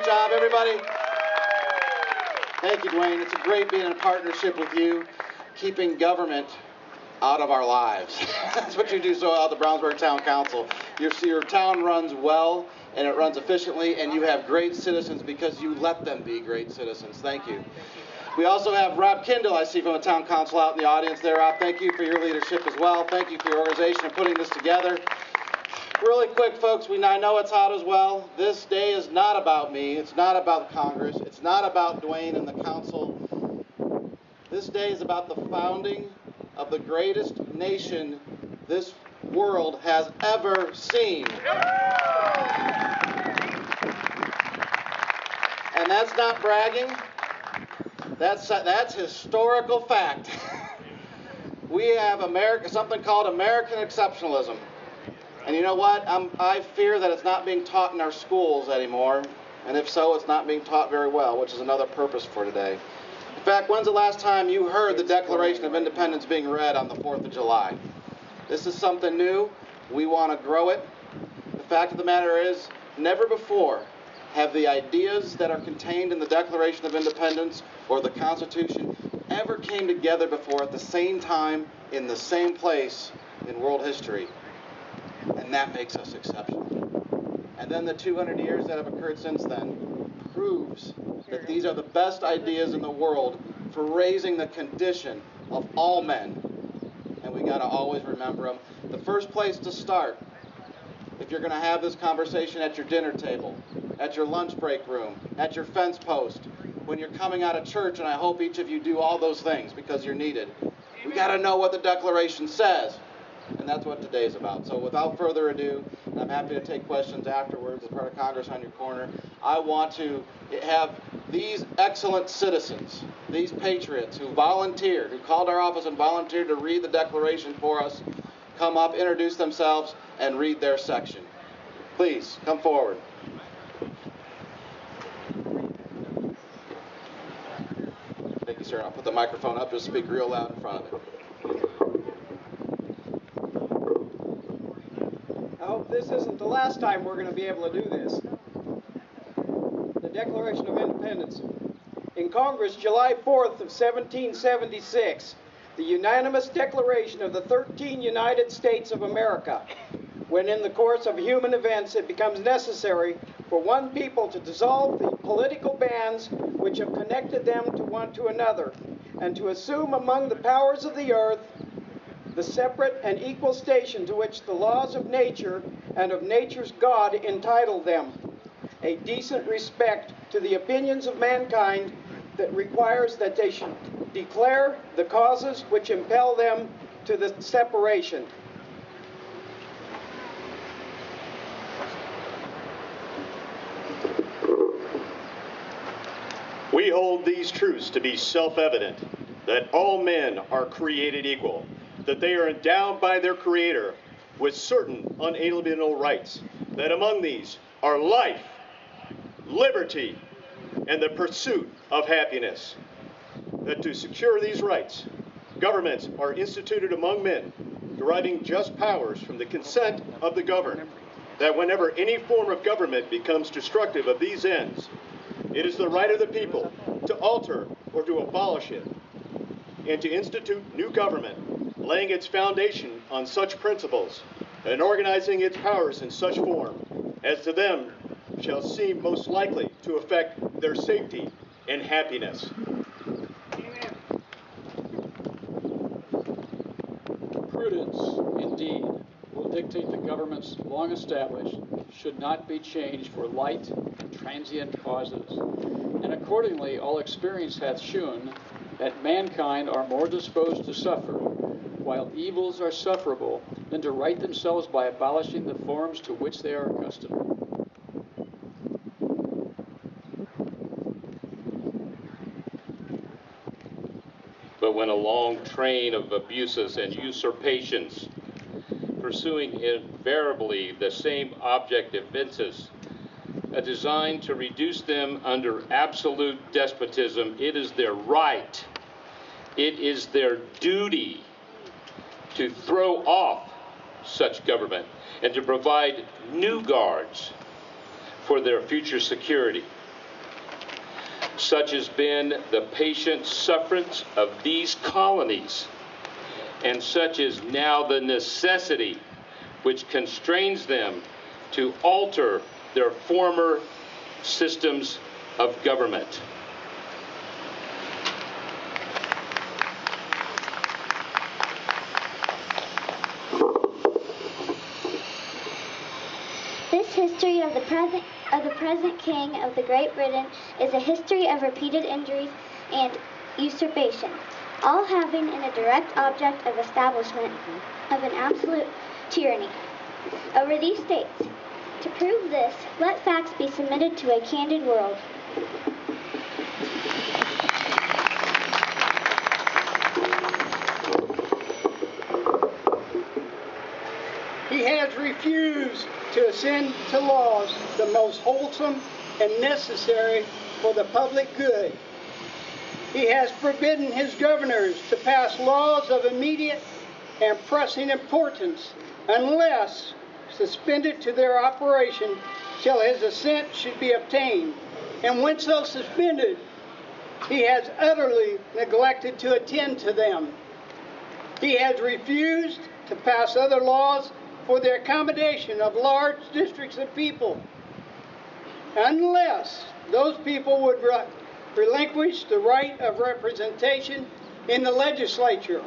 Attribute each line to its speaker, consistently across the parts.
Speaker 1: Great job, everybody. Thank you, Dwayne. It's great being in a partnership with you, keeping government out of our lives. That's what you do so well at the Brownsburg Town Council. Your town runs well, and it runs efficiently, and you have great citizens because you let them be great citizens. Thank you. We also have Rob Kindle, I see from the Town Council out in the audience there. Rob, thank you for your leadership as well. Thank you for your organization and putting this together. Really quick, folks, I know it's hot as well. This day is not about me. It's not about Congress. It's not about Dwayne and the council. This day is about the founding of the greatest nation this world has ever seen. And that's not bragging. That's historical fact. We have something called American exceptionalism. And you know what? I fear that it's not being taught in our schools anymore. And if so, it's not being taught very well, which is another purpose for today. In fact, when's the last time you heard the Declaration of Independence being read on the 4th of July? This is something new. We want to grow it. The fact of the matter is, never before have the ideas that are contained in the Declaration of Independence or the Constitution ever came together before at the same time in the same place in world history. And that makes us exceptional. And then the 200 years that have occurred since then proves that these are the best ideas in the world for raising the condition of all men. And we got to always remember them. The first place to start, if you're going to have this conversation at your dinner table, at your lunch break room, at your fence post, when you're coming out of church, and I hope each of you do all those things because you're needed, we got to know what the Declaration says. And that's what today's about. So without further ado, and I'm happy to take questions afterwards as part of Congress on your corner, I want to have these excellent citizens, these patriots who volunteered, who called our office and volunteered to read the Declaration for us, come up, introduce themselves, and read their section. Please, come forward. Thank you, sir. I'll put the microphone up. Just speak real loud in front of it.
Speaker 2: I hope this isn't the last time we're going to be able to do this. The Declaration of Independence. In Congress, July 4th of 1776, the unanimous declaration of the 13 United States of America, when in the course of human events it becomes necessary for one people to dissolve the political bands which have connected them to one to another, and to assume among the powers of the earth the separate and equal station to which the laws of nature and of nature's God entitle them, a decent respect to the opinions of mankind that requires that they should declare the causes which impel them to the separation.
Speaker 3: We hold these truths to be self-evident, that all men are created equal, that they are endowed by their Creator with certain unalienable rights, that among these are life, liberty, and the pursuit of happiness. That to secure these rights, governments are instituted among men, deriving just powers from the consent of the governed, that whenever any form of government becomes destructive of these ends, it is the right of the people to alter or to abolish it, and to institute new government, laying its foundation on such principles, and organizing its powers in such form as to them shall seem most likely to affect their safety and happiness.
Speaker 4: Prudence, indeed, will dictate the governments long established should not be changed for light and transient causes. And accordingly, all experience hath shewn that mankind are more disposed to suffer, while evils are sufferable, than to right themselves by abolishing the forms to which they are accustomed.
Speaker 5: But when a long train of abuses and usurpations, pursuing invariably the same object evinces a design to reduce them under absolute despotism, it is their right, it is their duty to throw off such government and to provide new guards for their future security. Such has been the patient sufferance of these colonies, and such is now the necessity which constrains them to alter their former systems of government.
Speaker 6: This history of the present king of the Great Britain is a history of repeated injuries and usurpation, all having in a direct object of establishment of an absolute tyranny over these states. To prove this, let facts be submitted to a candid world.
Speaker 2: He has refused to assent to laws the most wholesome and necessary for the public good. He has forbidden his governors to pass laws of immediate and pressing importance unless suspended to their operation till his assent should be obtained. And when so suspended, he has utterly neglected to attend to them. He has refused to pass other laws for the accommodation of large districts of people, unless those people would relinquish the right of representation in the legislature,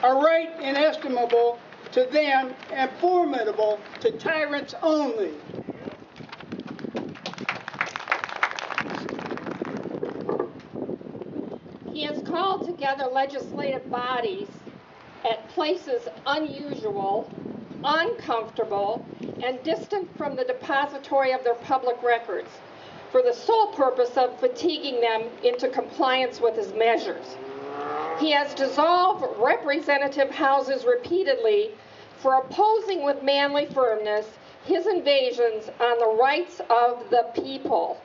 Speaker 2: a right inestimable to them and formidable to tyrants only.
Speaker 7: He has called together legislative bodies at places unusual, uncomfortable, and distant from the depository of their public records, for the sole purpose of fatiguing them into compliance with his measures. He has dissolved representative houses repeatedly for opposing with manly firmness his invasions on the rights of the people.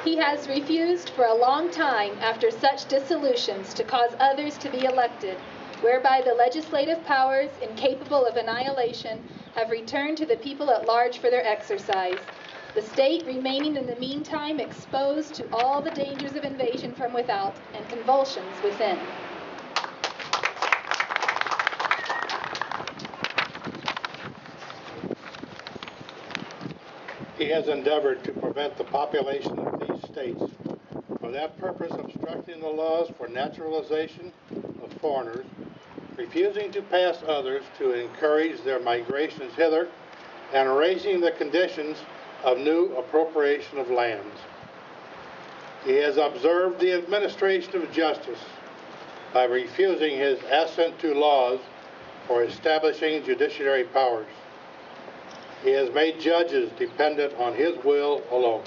Speaker 8: He has refused for a long time after such dissolutions to cause others to be elected, whereby the legislative powers, incapable of annihilation, have returned to the people at large for their exercise, the state remaining in the meantime exposed to all the dangers of invasion from without and convulsions within.
Speaker 9: He has endeavored to prevent the population of these states, for that purpose obstructing the laws for naturalization of foreigners, refusing to pass others to encourage their migrations hither, and raising the conditions of new appropriation of lands. He has observed the administration of justice by refusing his assent to laws for establishing judiciary powers. He has made judges dependent on his will alone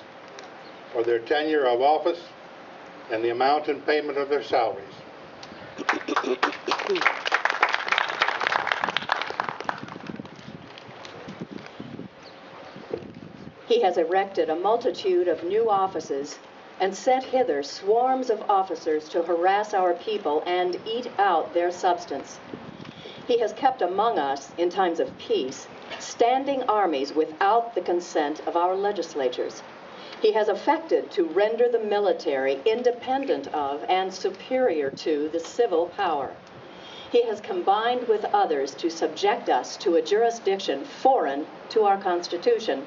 Speaker 9: for their tenure of office and the amount and payment of their salaries.
Speaker 10: He has erected a multitude of new offices and sent hither swarms of officers to harass our people and eat out their substance. He has kept among us, in times of peace, standing armies without the consent of our legislatures. He has affected to render the military independent of and superior to the civil power. He has combined with others to subject us to a jurisdiction foreign to our Constitution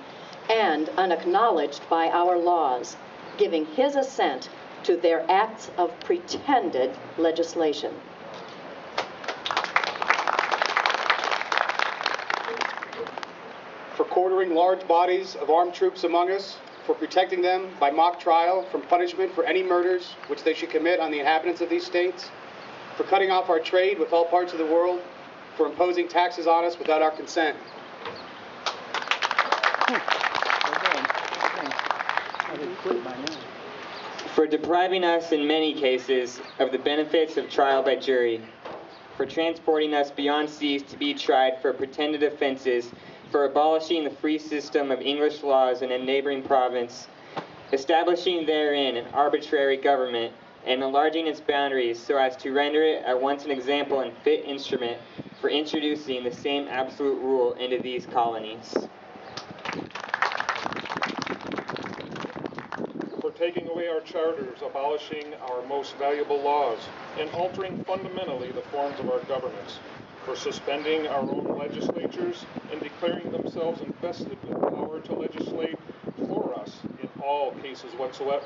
Speaker 10: and unacknowledged by our laws, giving his assent to their acts of pretended legislation.
Speaker 11: For quartering large bodies of armed troops among us, for protecting them by mock trial from punishment for any murders which they should commit on the inhabitants of these states, for cutting off our trade with all parts of the world, for imposing taxes on us without our consent.
Speaker 12: For depriving us in many cases of the benefits of trial by jury, for transporting us beyond seas to be tried for pretended offenses, for abolishing the free system of English laws in a neighboring province, establishing therein an arbitrary government, and enlarging its boundaries so as to render it at once an example and fit instrument for introducing the same absolute rule into these colonies.
Speaker 13: taking away our charters, abolishing our most valuable laws, and altering fundamentally the forms of our governments, for suspending our own legislatures and declaring themselves invested with power to legislate for us in all cases whatsoever.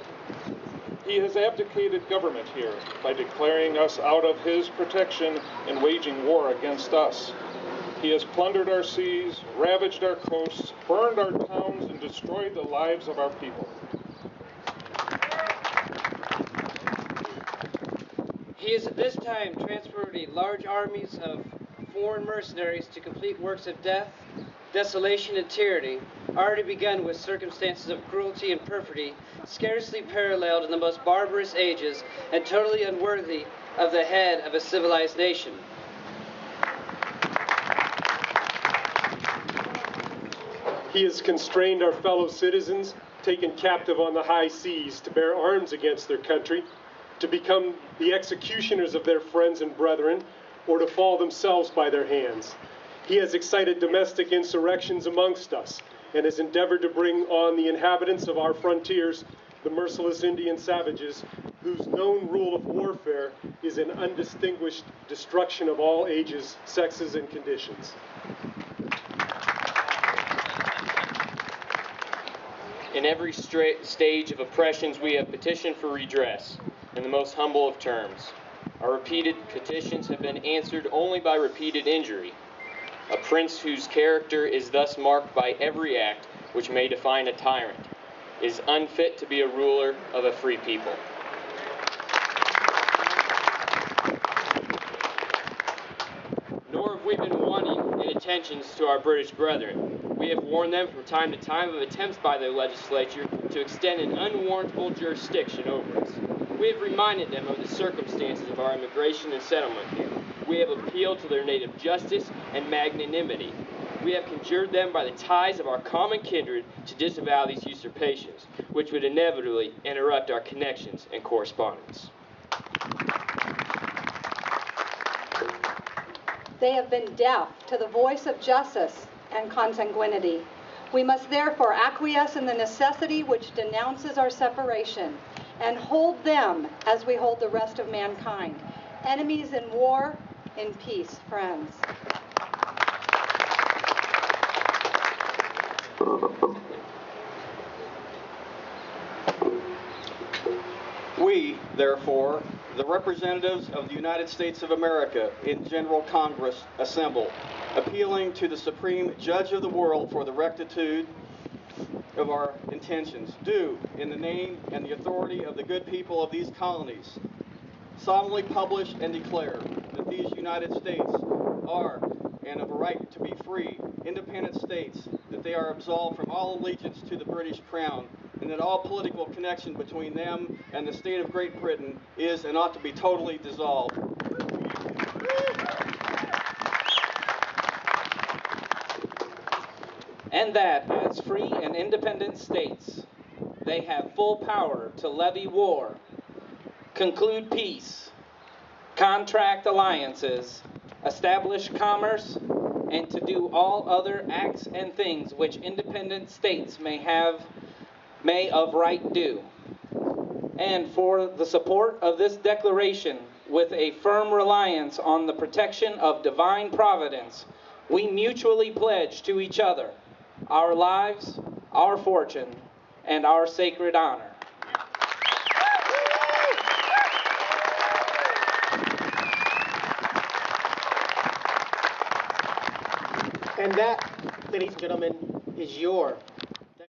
Speaker 13: He has abdicated government here by declaring us out of his protection and waging war against us. He has plundered our seas, ravaged our coasts, burned our towns, and destroyed the lives of our people.
Speaker 14: He has at this time transferred large armies of foreign mercenaries to complete works of death, desolation, and tyranny, already begun with circumstances of cruelty and perfidy, scarcely paralleled in the most barbarous ages, and totally unworthy of the head of a civilized nation.
Speaker 15: He has constrained our fellow citizens, taken captive on the high seas, to bear arms against their country, to become the executioners of their friends and brethren, or to fall themselves by their hands. He has excited domestic insurrections amongst us, and has endeavored to bring on the inhabitants of our frontiers the merciless Indian savages, whose known rule of warfare is an undistinguished destruction of all ages, sexes, and conditions.
Speaker 16: In every stage of oppressions, we have petitioned for redress in the most humble of terms. Our repeated petitions have been answered only by repeated injury. A prince whose character is thus marked by every act which may define a tyrant is unfit to be a ruler of a free people. Nor have we been wanting in attentions to our British brethren. We have warned them from time to time of attempts by their legislature to extend an unwarrantable jurisdiction over us. We have reminded them of the circumstances of our immigration and settlement here. We have appealed to their native justice and magnanimity. We have conjured them by the ties of our common kindred to disavow these usurpations, which would inevitably interrupt our connections and correspondence.
Speaker 17: They have been deaf to the voice of justice and consanguinity. We must therefore acquiesce in the necessity which denounces our separation, and hold them as we hold the rest of mankind, enemies in war, in peace, friends.
Speaker 1: We, therefore, the representatives of the United States of America in General Congress, assemble, appealing to the Supreme Judge of the world for the rectitude of our intentions, do, in the name and the authority of the good people of these colonies, solemnly publish and declare that these United States are and of a right to be free, independent states, that they are absolved from all allegiance to the British Crown, and that all political connection between them and the state of Great Britain is and ought to be totally dissolved.
Speaker 14: And that, as free and independent states, they have full power to levy war, conclude peace, contract alliances, establish commerce, and to do all other acts and things which independent states may of right do. And for the support of this declaration, with a firm reliance on the protection of divine providence, we mutually pledge to each other our lives, our fortune, and our sacred honor.
Speaker 2: And that, ladies and gentlemen, is your